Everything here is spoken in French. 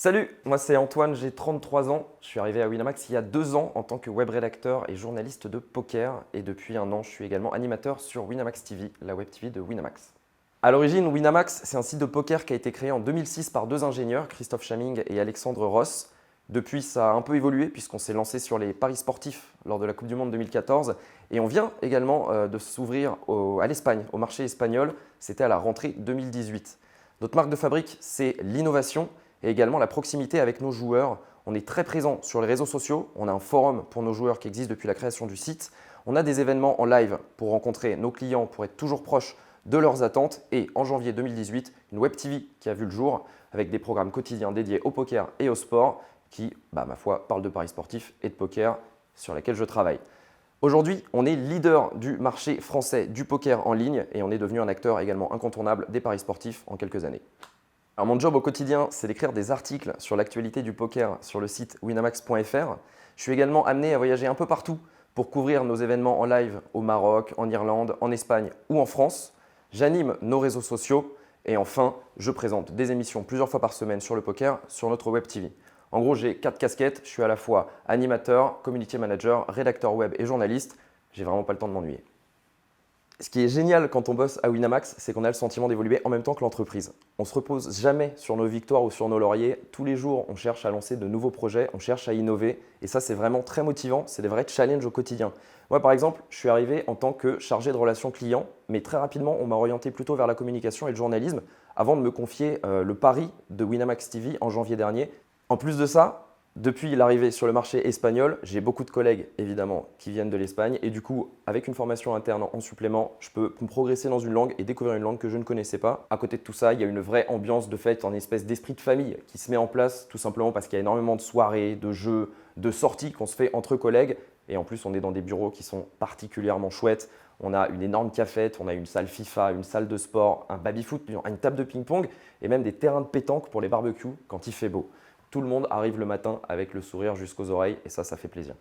Salut, moi c'est Antoine, j'ai 33 ans. Je suis arrivé à Winamax il y a 2 ans en tant que web rédacteur et journaliste de poker. Et depuis un an, je suis également animateur sur Winamax TV, la web TV de Winamax. À l'origine, Winamax, c'est un site de poker qui a été créé en 2006 par deux ingénieurs, Christophe Chaming et Alexandre Ross. Depuis, ça a un peu évolué puisqu'on s'est lancé sur les paris sportifs lors de la Coupe du Monde 2014. Et on vient également de s'ouvrir à l'Espagne, au marché espagnol. C'était à la rentrée 2018. Notre marque de fabrique, c'est l'innovation et également la proximité avec nos joueurs. On est très présent sur les réseaux sociaux. On a un forum pour nos joueurs qui existe depuis la création du site. On a des événements en live pour rencontrer nos clients, pour être toujours proches de leurs attentes. Et en janvier 2018, une web TV qui a vu le jour avec des programmes quotidiens dédiés au poker et au sport qui, ma foi, parlent de paris sportifs et de poker sur lesquels je travaille. Aujourd'hui, on est leader du marché français du poker en ligne et on est devenu un acteur également incontournable des paris sportifs en quelques années. Alors mon job au quotidien, c'est d'écrire des articles sur l'actualité du poker sur le site winamax.fr. Je suis également amené à voyager un peu partout pour couvrir nos événements en live au Maroc, en Irlande, en Espagne ou en France. J'anime nos réseaux sociaux et enfin, je présente des émissions plusieurs fois par semaine sur le poker sur notre web TV. En gros, j'ai 4 casquettes. Je suis à la fois animateur, community manager, rédacteur web et journaliste. J'ai vraiment pas le temps de m'ennuyer. Ce qui est génial quand on bosse à Winamax, c'est qu'on a le sentiment d'évoluer en même temps que l'entreprise. On ne se repose jamais sur nos victoires ou sur nos lauriers. Tous les jours, on cherche à lancer de nouveaux projets, on cherche à innover. Et ça, c'est vraiment très motivant. C'est des vrais challenges au quotidien. Moi, par exemple, je suis arrivé en tant que chargé de relations clients, mais très rapidement, on m'a orienté plutôt vers la communication et le journalisme avant de me confier le pari de Winamax TV en janvier dernier. En plus de ça, depuis l'arrivée sur le marché espagnol, j'ai beaucoup de collègues évidemment qui viennent de l'Espagne et du coup, avec une formation interne en supplément, je peux progresser dans une langue et découvrir une langue que je ne connaissais pas. À côté de tout ça, il y a une vraie ambiance de fête, une espèce d'esprit de famille qui se met en place tout simplement parce qu'il y a énormément de soirées, de jeux, de sorties qu'on se fait entre collègues. Et en plus, on est dans des bureaux qui sont particulièrement chouettes. On a une énorme cafette, on a une salle FIFA, une salle de sport, un baby-foot, une table de ping-pong et même des terrains de pétanque pour les barbecues quand il fait beau. Tout le monde arrive le matin avec le sourire jusqu'aux oreilles et ça fait plaisir.